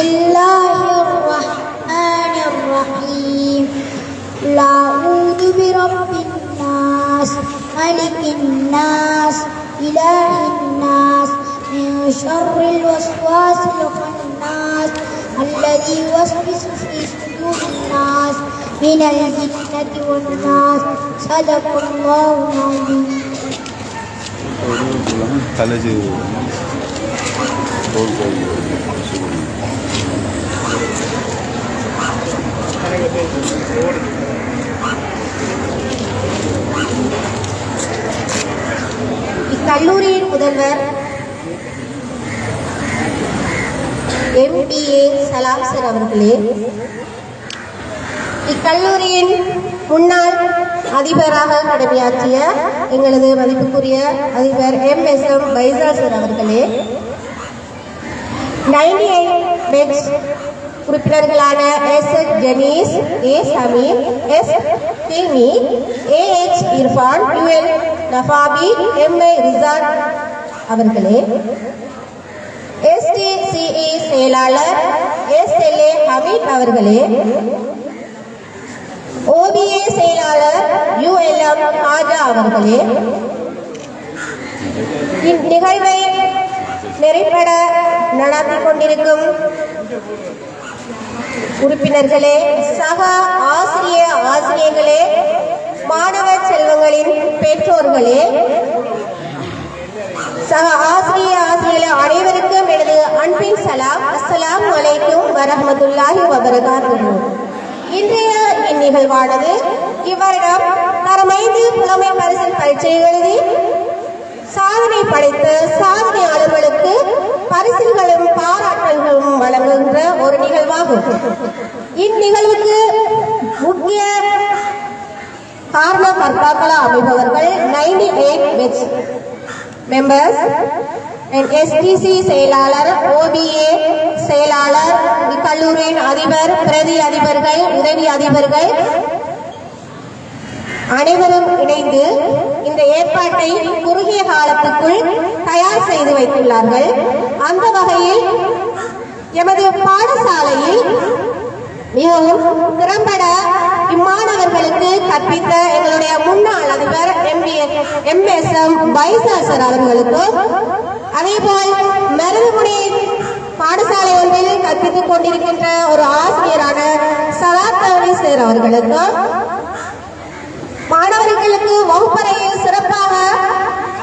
الله الرحمن الرحيم قل أعوذ برب الناس ملك الناس إله الناس من شر الوسواس الخناس الذي يوسوس في صدور الناس من الجنة والناس صدق الله العظيم. இக்கல்லூரியின் முதல்வர் MBA சலாம் sir அவர்களே, இக்கல்லூரியின் முன்னாள் அதிபராக கடமையாற்றிய எங்களது மதிப்புக்குரிய அதிபர் MSM பைசால் சார் அவர்களே, 98 பெஞ்ச் உறுப்பினர்களான S.H. ஜெனீஸ், A. Sameer, S. தில்மி, A.H. Irfan, UL நஃபாபி, M.A. Rizan அவர்களே, STCE செயலாளர் SLA ஹமீத் அவர்களே, OBA செயலாளர் ULM ஹாஜா அவர்களே, இந்நிகழ்வை நெறிப்பட நடத்தி கொண்டிருக்கும் உறுப்பினர்களே, சக ஆசிரியர்களே, மாணவ செல்வங்களின் பெற்றோர்களே, சக ஆசிரியர்களே அனைவருக்கும் எனது அன்பின் சலாம். அஸ்ஸலாமு அலைக்கும் வரஹ்மத்துல்லாஹி வபரகாத்துஹு. இன்றைய இந்நிகழ்வானது இவ்வருடம் தரம் 5 புலமை பரிசில் பரீட்சை எழுதி சாதனை படைத்த சாதனையாளர்களுக்கு பரிசில்களும் பாராட்டுகளும் வழங்குகின்ற ஒரு நிகழ்வாகும். இந்நிகழ்வுக்கு முக்கிய காரணகர்த்தாக்களா அமைப்பவர்கள் 98 பெஞ்ச் மெம்பர்ஸ், STC செயலாளர், OBA செயலாளர், இக்கல்லூரியின் அதிபர், பிரதி அதிபர்கள், உதவி அதிபர்கள் அனைவரும் இணைந்து இந்த ஏற்பாட்டை குறுகிய காலத்துக்குள் தயார் செய்து வைத்துள்ளார்கள். அந்த வகையில் எமது பாடசாலையில் மிகவும் திறம்பட இம்மாணவர்களுக்கு கற்பித்த எங்களுடைய முன்னாள் அதிபர் MSM பைசால் சார் அவர்களுக்கும், அதேபோல் மருதுமுனை பாடசாலை ஒன்றில் கற்பித்துக் கொண்டிருக்கின்ற ஒரு ஆசிரியரான சலாத்தவனி சார் அவர்களுக்கும், மாணவர்களுக்கு வகுப்பறையில் சிறப்பாக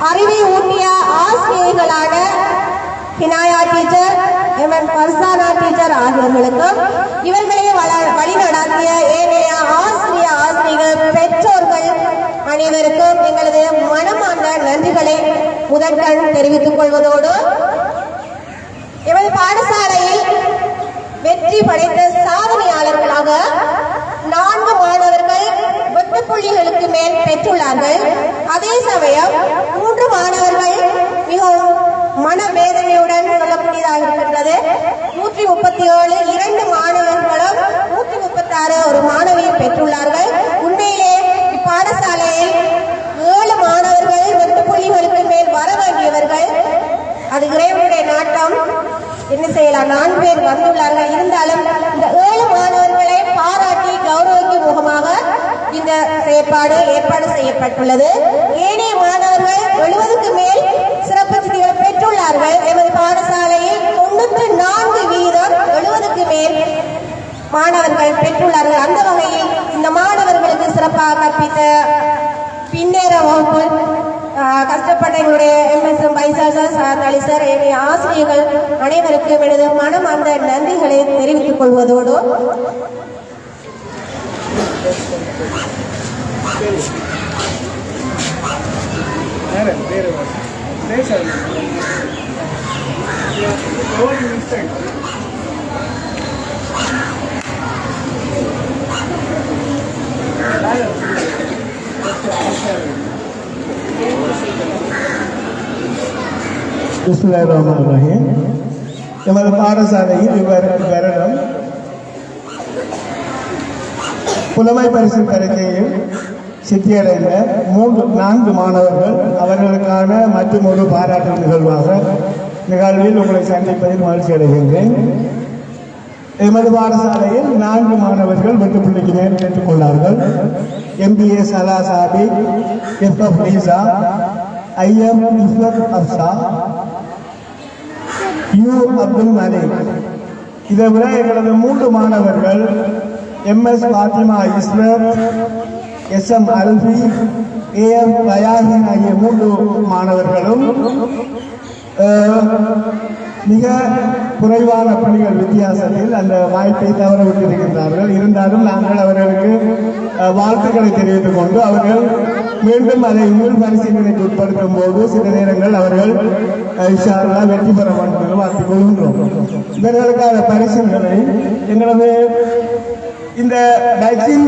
அறிவை ஊட்டிய ஆசிரியர்களான ஹினாயா டீச்சர், பர்சானா டீச்சர் ஆகியோர்களுக்கும், இவர்களை வழிநடாத்திய ஏனைய ஆசிரியர்கள், பெற்றோர்கள் அனைவருக்கும் எங்களது மனமார்ந்த நன்றிகளை முதற்கண் தெரிவித்துக் கொள்வதோடு, எமது பாடசாலையில் வெற்றி படைத்த சாதனையாளர்களாக 4 மாணவர்கள் 8 புள்ளிகளுக்கு மேல் பெற்றுள்ளார்கள். அதே சமயம் 3 மாணவர்கள் மிகவும் மனவேதனையுடன் சொல்லக்கூடியதாக இருக்கின்றது. 137, 2 மாணவர்களும் 136 ஒரு மாணவியை பெற்றுள்ளார்கள். உண்மையிலே இப்பாடசாலையில் 7 மாணவர்கள் 8 புள்ளிகளுக்கு மேல் வர வேண்டியவர்கள். அது இறைவனுடைய நாட்டம். என்ன செய்யலாம், 4 பேர் வந்துள்ளார்கள். இருந்தாலும் இந்த 7 மாணவர்களை பாராட்டி கௌரவிக்கும் முகமாக இந்த ஏற்பாடு செய்யப்பட்டுள்ளது. ஏனைய மாணவர்கள் 70க்கு மேல் சிறப்பு சித்திகளை பெற்றுள்ளார்கள். எமது பாடசாலையில் 94% 70க்கு மேல் மாணவர்கள் பெற்றுள்ளார்கள். அந்த வகையில் இந்த மாணவர்களுக்கு சிறப்பாக கற்பித்த பின்னேற வகுப்பு கஷ்டப்பட்ட எங்களுடைய MSM பைசால் சார், சார்ந்தாளி சார், என்னுடைய ஆசிரியர்கள் அனைவருக்கும் எனது மனமார்ந்த நன்றிகளை தெரிவித்துக் கொள்வதோடு, பிஸ்மில்லாஹிர்ரஹ்மானிர்ரஹீம். எமது பாடசாலையில் வருடம் புலமை பரிசு பரீட்சையில் சித்தியடைந்த 4 மாணவர்கள் அவர்களுக்கான மற்றும் ஒரு பாராட்டு நிகழ்வில் உங்களை சந்திப்பதில் மகிழ்ச்சி அடைகின்றேன். எமது பாடசாலையில் 4 மாணவர்கள் வெட்டுப்புள்ளிக்கு மேல் பெற்றுக்கொண்டார்கள். MBA Sala Sabi, FF Leesa, IM Iswath Afsa, U Abdul Malik. இதை விட எங்களது 3 மாணவர்கள் MS Fathima இஸ்வர், SM Alby, AM பயாசின் ஆகிய 3 மாணவர்களும் மிக குறைவான புள்ளிகள் வித்தியாசத்தில் அந்த வாய்ப்பை தவற விட்டிருக்கின்றார்கள். இருந்தாலும் நாங்கள் அவர்களுக்கு வாழ்த்துக்களை தெரிவித்துக் கொண்டு அவர்கள் மீண்டும் அதை உள் பரிசீலனைக்கு உட்படுத்தும் போது சில நேரங்கள் அவர்கள் வெற்றி பெற வேண்டும் என்று வாழ்த்துக் கொள்கின்றோம். இவர்களுக்கான பரிசுகளை எங்களது இந்த பேட்சின்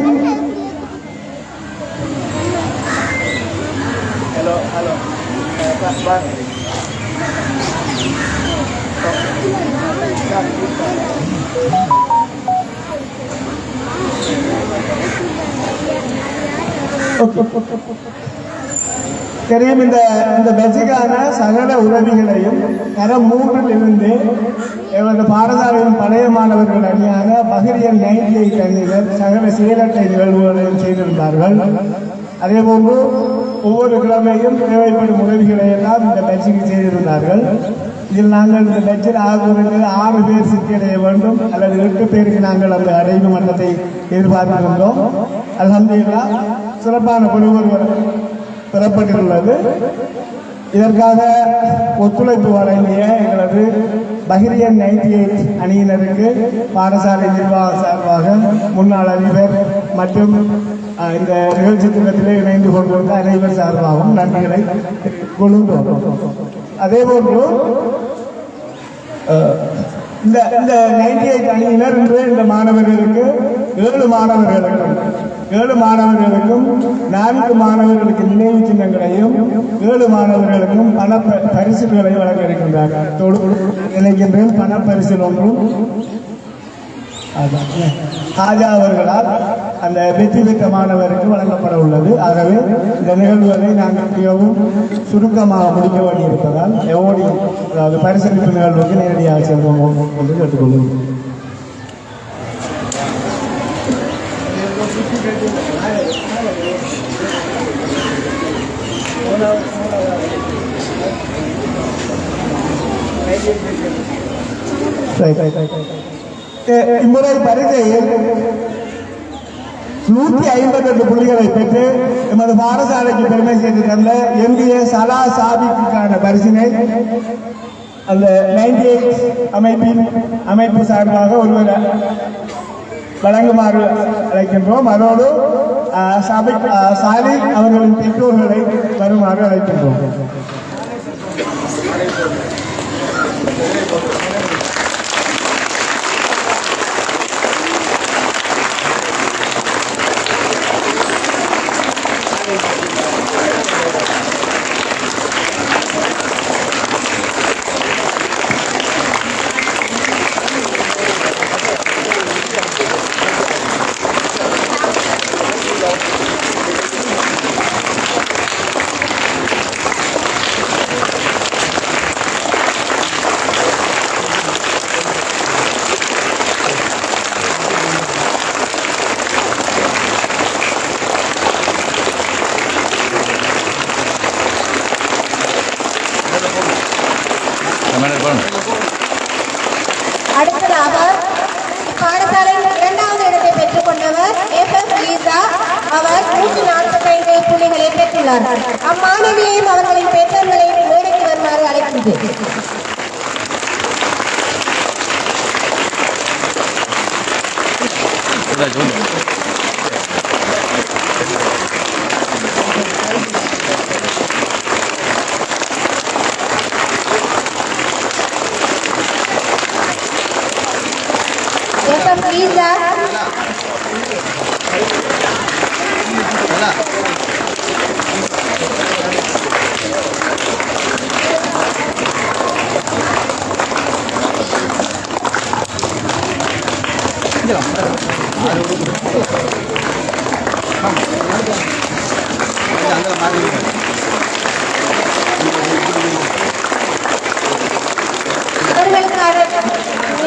தெரியும். இந்த பெட்ஜுக்கான சகல உதவிகளையும் தரம் 3 எமது பாடசாலையின் பழைய மாணவர்கள் அணியான பகிரியன் 98 அணியினர் சகல செயலற்ற நிகழ்வுகளையும் செய்திருந்தார்கள். அதேபோன்று ஒவ்வொரு கிழமையும் தேவைப்படும் உதவிகளை எல்லாம் இந்த பெட்ஜுக்கு செய்திருந்தார்கள். இதில் நாங்கள் இந்த பெட்ஜில் 6 பேர் சித்தியடைய வேண்டும் அல்லது 8 பேருக்கு நாங்கள் அந்த அடைவு மட்டத்தை எதிர்பார்த்திருந்தோம். அல்ஹம்துலில்லாஹ் சிறப்பான குழு பெறப்பட்டுள்ளது. இதற்காக ஒத்துழைப்பு வழங்கிய எங்களது பஹ்ரியன் 98 அணியினருக்கு பாடசாலை நிர்வாக சார்பாக முன்னாள் அதிபர் மற்றும் இந்த நிகழ்ச்சி திட்டத்திலே இணைந்து கொண்டிருந்த அனைவர் சார்பாகவும் நன்றிகளை கொள்கின்றோம். அதேபோன்று இந்த 98 அணியினர் இன்று இந்த மாணவர்களுக்கு 7 மாணவர்களுக்கும் 4 மாணவர்களுக்கு நினைவு சின்னங்களையும் 7 மாணவர்களுக்கும் பண பரிசுகளையும் வழங்க இருக்கின்றார்கள். நினைக்கின்றேன் பண பரிசு ஒன்றும் ராஜா அவர்களால் அந்த வெற்றி பெற்ற மாணவருக்கு வழங்கப்பட உள்ளது. ஆகவே இந்த நிகழ்வுகளை நாங்கள் மிகவும் சுருக்கமாக முடிக்க வேண்டியிருப்பதால் எவோடி அதாவது பரிசளிப்பு நிகழ்வுக்கு நேரடியாக செல்வோம் என்று கேட்டுக்கொள்வோம். இம்முறை பரிசையில் 158 புள்ளிகளை பெற்று எமது பாடசாலைக்கு பெருமை செய்து தந்த MBA சலா சாபிக்கான பரிசினை அந்த 98 அமைப்பு சார்பாக ஒருவர் வழங்குமாறு அழைக்கின்றோம். அதோடு சாலி அவர்களின் பெற்றோர்களை வருமாறு அழைக்கின்றோம். அடுத்ததாக பாடசாலையில் 2வது இடத்தை பெற்றுக் கொண்டவர் FF லீசா. அவர் 145 புள்ளிகளை பெற்றுள்ளார். அம்மாணவியையும் அவர்களின் பெற்றோர்களையும் மேடைக்கு வருமாறு அழைக்கின்றேன். Lisa.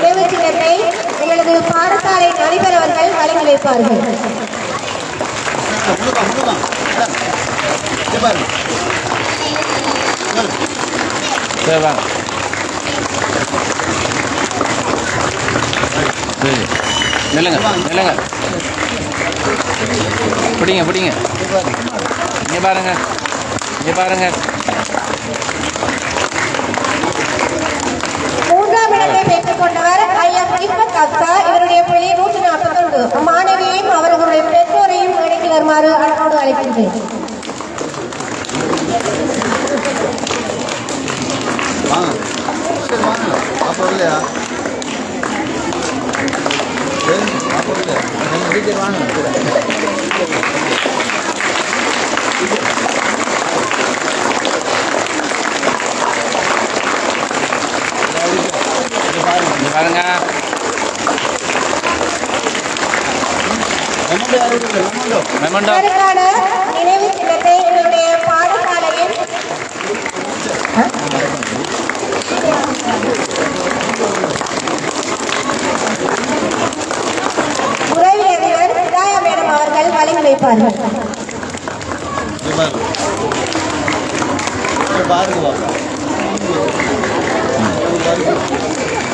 நினைவு சின்னத்தை எங்களது நமது பாடசாலை அதிபர் அவர்கள் வழங்கி வைப்பார்கள். சரி வாங்க. சரி நில்லுங்க நில்லுங்க. பிடிங்க பிடிங்க. இங்கே பாருங்க இங்கே பாருங்க. மூன்றாம் இடத்தை பெற்றுக் கொண்டவர் ஐஎம் இஃபத் அப்சா. இவருடைய புள்ளி 141. மாணவியையும் அவர்களுடைய பெற்றோரையும் இணைத்து வருமாறு அன்போடு அழைக்கின்றேன். பாருங்க இதற்கான நினைவு சின்னத்தை எங்களுடைய பாடசாலையில் உறவினர் சிதாயா மேடம் அவர்கள் வழங்கி வைப்பார்கள்.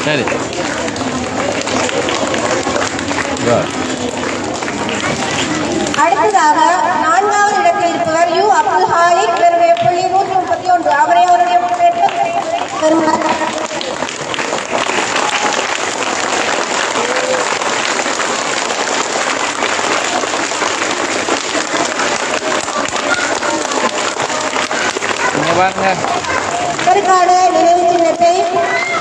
சரி அடுத்ததாக 4வது இடத்தில் இருப்பவர் யு அப்துல் ஹாலிக். இவருடைய புள்ளி 131. அவரை அவருடைய பெருமாள் இங்கே பாருங்க. இதற்கான நினைவு சின்னத்தை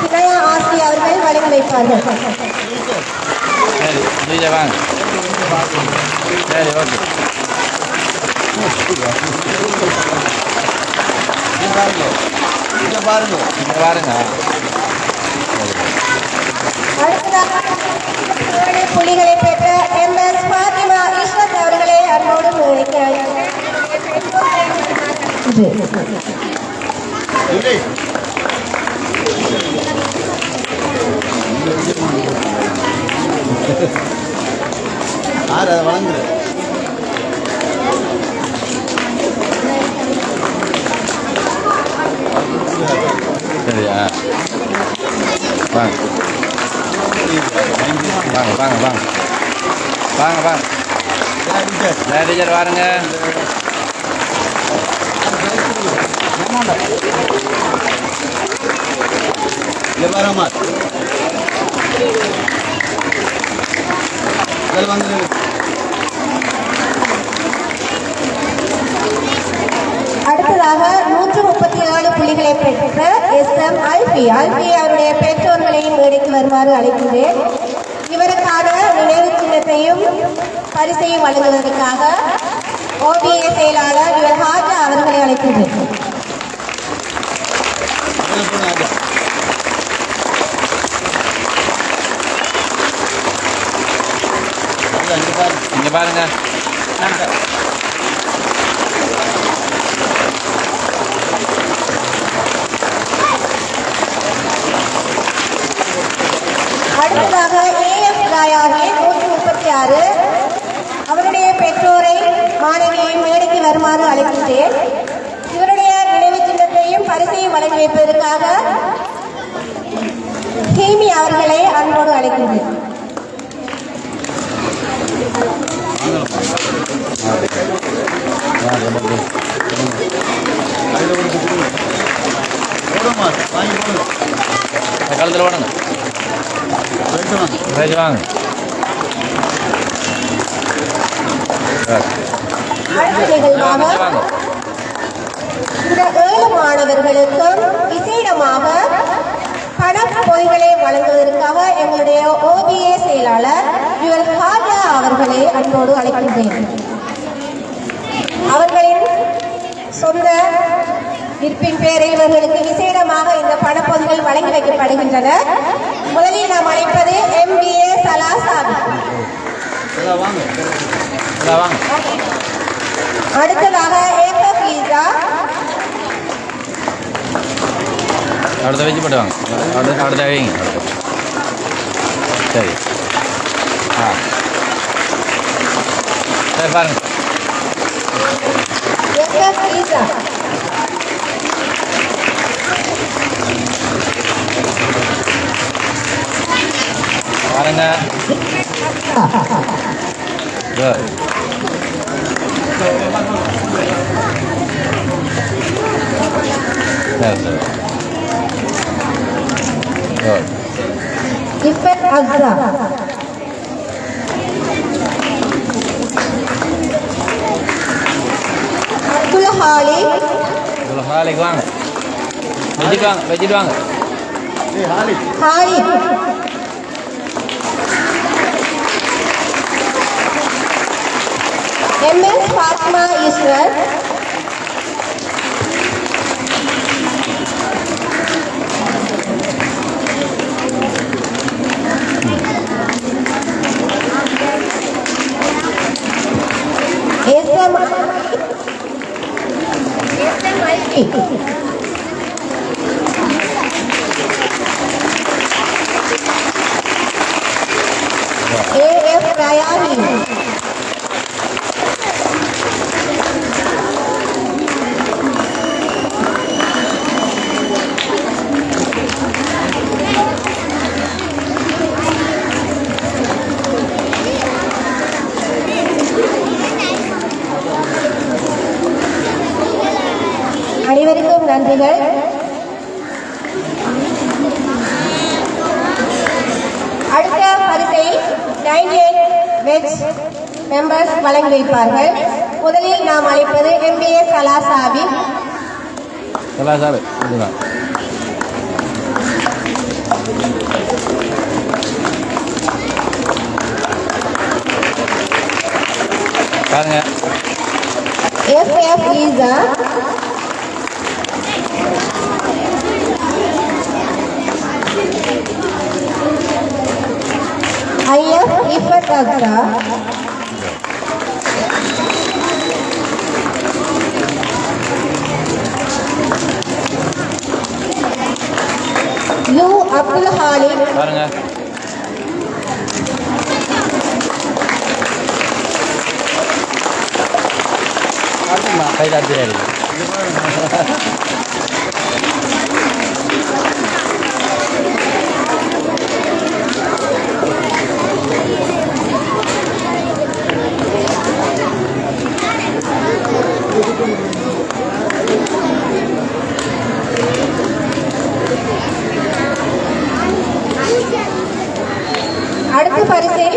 சினையா ஆசி அவர்கள் வழங்கி வைப்பார்கள். சரி ஜீஜா வாங்க. சரி ஓகே. இங்கே பாருங்க. அடுத்ததாக புள்ளிகளை பெற்ற எம்எஸ் பாத்திமா ஈஸ்வத் அவர்களை அன்போடு நினைக்கிறார். அதை வழங்குது. சரியா வாங்க வாங்க வாங்க வாங்க வாங்க வாங்க. டீச்சர் வாருங்க. வரமா வந்து அடுத்ததாக 137 புள்ளிகளை பெற்ற எஸ்எம் அல்பி அவருடைய பெற்றோர்களையும் மேடைக்கு வருமாறு அழைக்கின்றேன். இவருக்கான நினைவு சின்னத்தையும் பரிசையும் வழங்குவதற்காக ஓபிஏ செயலாளர் இவர் ஹாஜா அவர்களை அழைக்கின்றேன். இங்கே பாருங்க. அடுத்ததாக ஏஎஃப் ராயாவே 136. அவருடைய பெற்றோரை மாணவியை மேடைக்கு வருமாறு அழைக்கின்றேன். இவருடைய நினைவு சின்னத்தையும் பரிசையும் வழங்கி வைப்பதற்காக ஹேமி அவர்களை அன்போடு அழைக்கின்றேன். காலத்தில் ஓடுங்க. ரைட் வாங்க. அடுத்த நிகழ்வாக வாங்க. இந்த 7 மாணவர்களுக்கும் விசேடமாக பணப் பொதிகளை வழங்குவதற்காக எங்களுடைய ஓபிஏ செயலாளர் இவர் ஹாஜா அவர்களை அன்போடு அழைக்கின்றேன். அவர்களின் சொந்த விற்பின் பேரில் இவர்களுக்கு விசேடமாக இந்த பணப்பொதிகள் வழங்கி வைக்கப்படுகின்றன. முதலில் நாம் அழைப்பது MBA சலாசாபி. வாங்க. அடுத்ததாக AFF ஈசா. அடுத்த வச்சு போட்டு வாங்க. அடுத்த வைங்க. சரி சரி பாருங்க SF Lisa. பாருங்க குட் சரி சரி good Ifat Azza. Abdul Halik. இவ்வளோ ஹாலிக்கு வாங்க வச்சுட்டு வாங்க Halik. MS Fatima Israr. AF Rayani. அனைவருக்கும் நன்றிகள். அடுத்த பரிசை 98 வெஜ் மெம்பர்ஸ் வழங்கி வைப்பார்கள். முதலில் நாம் அழைப்பது MBA கலாசாபி. கலாசாபி இதுதான் பாருங்க FF Lisa. IF Ifat Azra. U Abdul Halik. பாருங்க கை தாத்திராரு அடுத்த பரிசை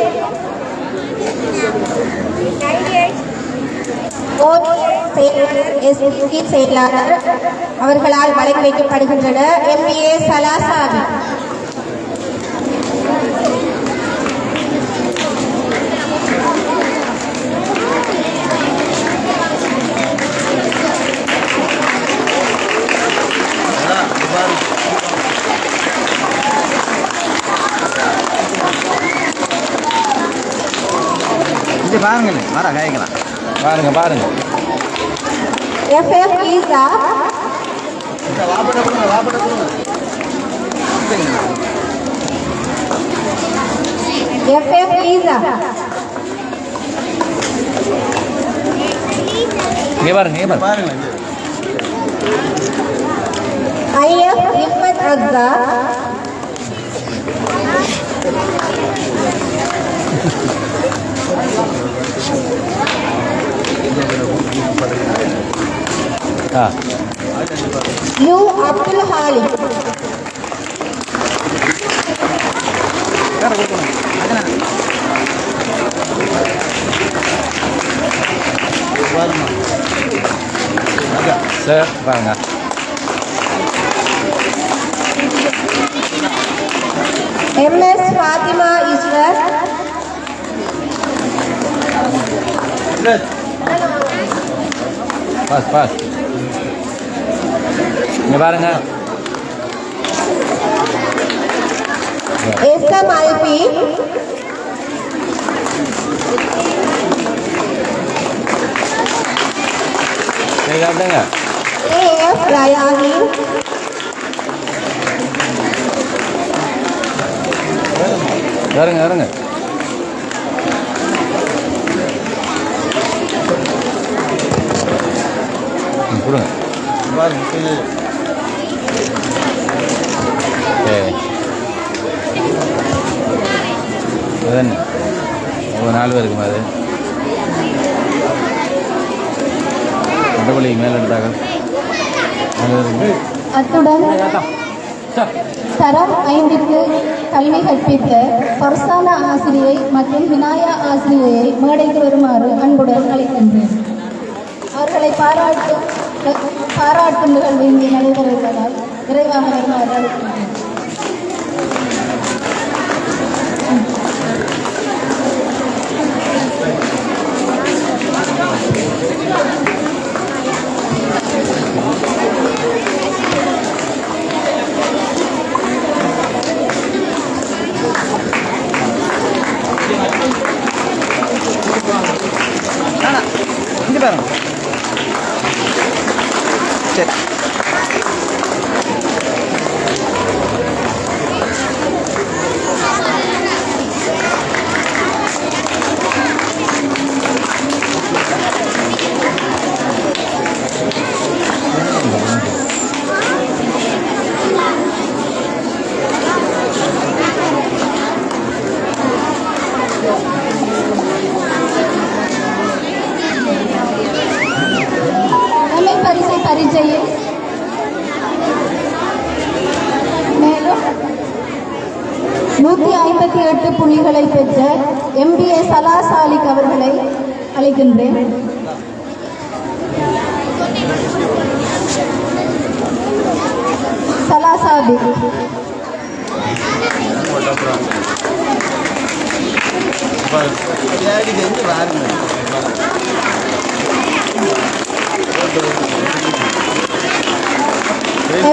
98 செயலாளர் அவர்களால் வழங்கி வைக்கப்படுகின்றன. MBA சலாசாபி. இது பாருங்களே வர காய்க்கலாம் பாருங்க பாருங்க FF Lisa. வாப்பட கொடுங்க FF Lisa. இங்கே பாருங்க பாருங்களேன் IF Ifat Azza. ஆ U Abdul Halik. சார் பாருங்க MS Fatima Israr. பாஸ் இங்கே பாருங்க SMIP. கை காட்டுங்க AF Rayani. பாருங்க கொடுங்க அதுதானே ஒரு 4 பேருக்குமா அது மண்டபள்ளிக்கு மேலே எடுத்தாங்க அத்துடன் தரம் 5க்கு கல்வி கற்பித்த பர்சான ஆசிரியை மற்றும் விநாயா ஆசிரியையை மேடைக்கு வருமாறு அன்புடன் அழைக்கின்றேன். அவர்களை பாராட்டும் நிகழ்வு இங்கே நடைபெறுவதால் விரைவாக வருமாறு அழைக்கின்றேன். இங்கே பாருங்க சரி பரீட்சையில் மேலும் 158 புள்ளிகளை பெற்ற MBA சலா சாலிக் அவர்களை அழைக்கின்றேன். சலா சாலிக்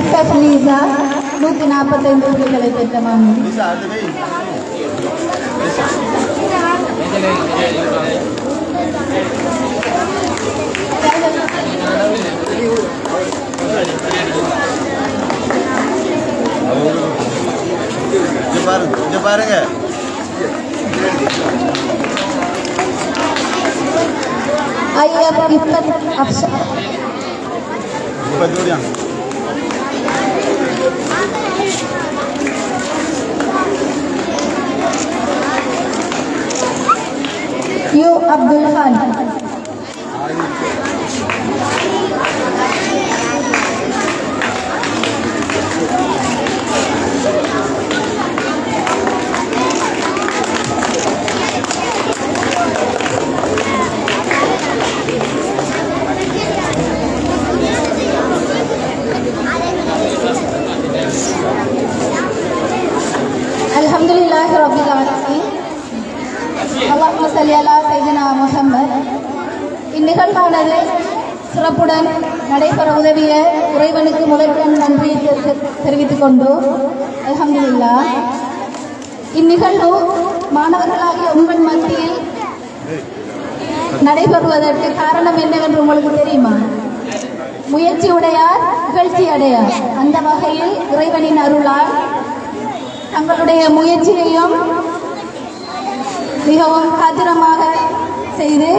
FF லீசா 145 புள்ளிகளை பெற்ற மாணவி. பாருங்க IF இஃபத் அப்ஷா U Abdul Khan Alhamdulillahi Rabbil Alamin. Allahumma salli ala Sayyidina Muhammad. இந்நிகழ்வானது சிறப்புடன் நடைபெற உதவிய இறைவனுக்கு முதற்கண் நன்றி தெரிவித்துக் கொண்டு அல்ஹம்துலில்லாஹ். இந்நிகழ்வு மாணவர்களாகிய உங்கள் மத்தியில் நடைபெறுவதற்கு காரணம் என்னவென்று உங்களுக்கு தெரியுமா? முயற்சி உடையார் நிகழ்ச்சி அடையார். அந்த வகையில் இறைவனின் அருளால் தங்களுடைய முயற்சியையும் மிகவும் காத்திரமாக செய்து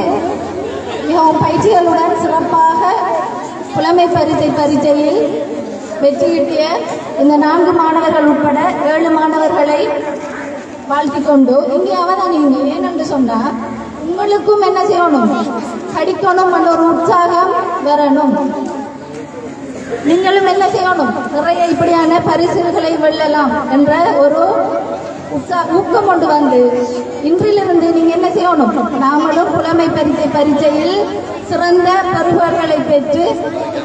மிகவும் பயிற்சிகளுடன் சிறப்பாக புலமை பரீட்சையில் வெற்றியீட்டிய இந்த 4 மாணவர்கள் உட்பட 7 மாணவர்களை வாழ்த்திக் கொண்டு இங்கே அவதானிங்க. ஏனென்று சொன்னால் உங்களுக்கும் என்ன செய்யணும், படிக்கணும் என்ற ஒரு உற்சாகம் வரணும். நீங்களும் என்ன செய்யணும், நிறைய இப்படியான பரிசுகளை வெல்லலாம் என்ற ஒரு ஊக்கம் கொண்டு வந்து இன்றிலிருந்து நீங்க என்ன செய்யணும், நாமளும் புலமை பரீட்சையில் சிறந்த பெறுபவர்களை பெற்று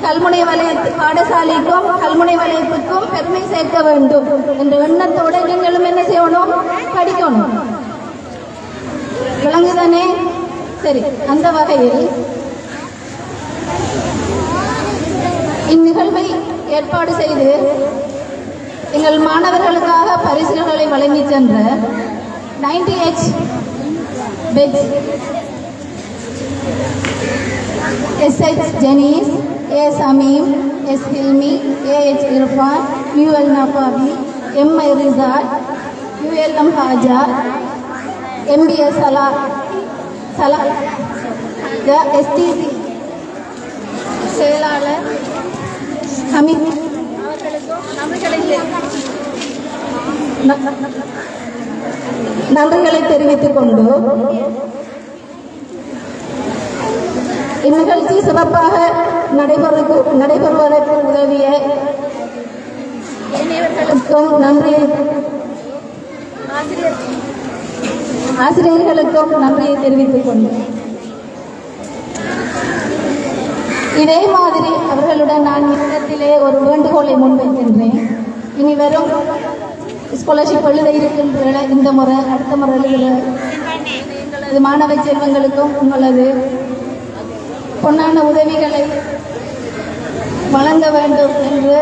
கல்முனை பாடசாலைக்கும் கல்முனை வலயத்துக்கும் பெருமை சேர்க்க வேண்டும் என்ற எண்ணத்தோடு நீங்களும் என்ன செய்யணும், படிக்கணும். விளங்குதானே? சரி, அந்த வகையில் இந்நிகழ்வை ஏற்பாடு செய்து எங்கள் மாணவர்களுக்காக பரிசுகளை வழங்கி சென்ற 90H batch SH Jenees, S Ameem, S Hilmi, AH Irfan, UL Nabavi, MI Rizad, ULM Haja, MBA Sala STC செயலாளர் ஹமீத் நன்றிகளை தெரிவித்துக் கொண்டு இந்நிகழ்ச்சி சிறப்பாக நடைபெறுவதற்கு உதவிய இளைஞர்களுக்கும் நன்றியை ஆசிரியர்களுக்கும் நன்றியை தெரிவித்துக் கொண்டு இதே மாதிரி அவர்களுடன் நான் இடத்திலே ஒரு வேண்டுகோளை முன்வைக்கின்றேன். இனி வரும் ஸ்காலர்ஷிப் எழுத இருக்கின்ற இந்த முறை அடுத்த முறை எழுதுகிற மாணவ செல்வங்களுக்கும் உங்களது பொன்னான உதவிகளை வழங்க வேண்டும் என்று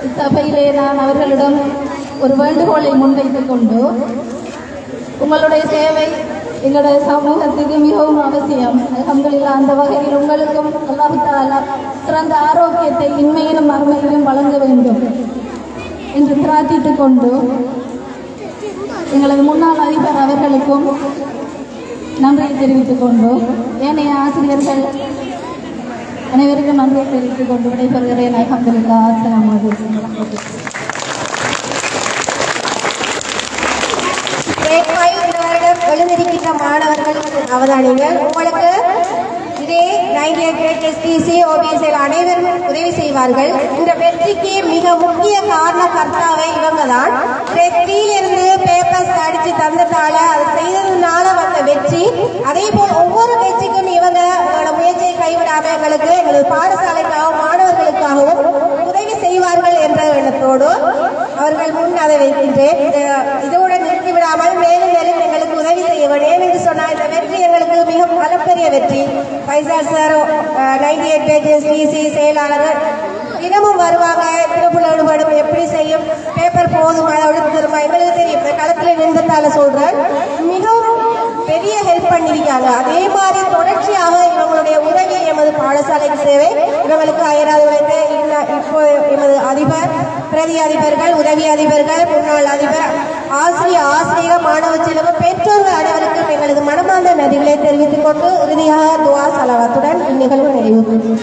இச்சபையிலே நான் அவர்களிடம் ஒரு வேண்டுகோளை முன்வைத்துக் கொண்டு உங்களுடைய சேவை எங்களுடைய சமூகத்துக்கு மிகவும் அவசியம். அல்ஹம்துலில்லாஹ் அந்த வகையில் உங்களுக்கும் அல்லாஹ் தஆலா சிறந்த ஆரோக்கியத்தை இன்மையிலும் மறுமையிலும் வழங்க வேண்டும் என்று பிரார்த்தித்துக் கொண்டு எங்களது முன்னாள் அதிபர் அவர்களுக்கும் நன்றியை தெரிவித்துக் கொண்டு ஏனைய ஆசிரியர்கள் அனைவருக்கும் நன்றியை தெரிவித்துக் கொண்டு விடைபெறுகிறேன். அல்ஹம்துலில்லாஹ். அஸ்ஸலாமு அலைக்கும் வரஹ்மத்துல்லாஹி. எழுந்திருக்கின்ற மாணவர்களுக்கு அவதானிகள் உங்களுக்கு இதே 98 எஸ்டிசி ஓபிஎஸ்எல் அனைவரும் உதவி செய்வார்கள். இந்த வெற்றிக்கு மிக முக்கிய காரண கர்த்தாவை இவங்க தான். இருந்து பேப்பர்ஸ் அடிச்சு தந்ததால அது செய்ததுனால வந்த வெற்றி. அதே போல் ஒவ்வொரு வெற்றிக்கும் இவங்க முயற்சியை கைவிடாம எங்களது பாடசாலைக்காகவும் மாணவர்களுக்காகவும் உதவி செய்வார்கள் என்ற எண்ணத்தோடு அவர்கள் முன் அதை வைக்கின்றேன். இதோடு நிறுத்திவிடாமல் மேலும் மேலும் எங்களுக்கு உதவி செய்ய வேண்டும் என்று சொன்னால் இந்த வெற்றி எங்களுக்கு மிக அளப்பெரிய வெற்றி. பைசார் சார் 98 பேஜஸ் டிசி செயலாளர்கள் தினமும் வருவாங்க. திருப்புல விடுபடும் எப்படி செய்யும் பேப்பர் போதும் அதை எடுத்து தருமா எங்களுக்கு தெரியும். களத்தில் நின்றதால சொல்றேன் மிகவும் பெரிய ஹெல்ப் பண்ணியிருக்காங்க. அதே மாதிரி தொடர்ச்சியாக இவங்களுடைய உதவி எமது பாடசாலைக்கு சேவை இவங்களுக்கு அயராது உழைத்து இப்போ எமது அதிபர் பிரதி அதிபர்கள் உதவி அதிபர்கள் முன்னாள் அதிபர் ஆசிரியர் மாணவ செலவு பெற்றோர்கள் அனைவருக்கும் எங்களது மனமார்ந்த நன்றிகளை தெரிவித்துக் கொண்டு இறுதியாக துவா சலவாத்துடன் இந்நிகழ்வு நிறைவு பெறும்.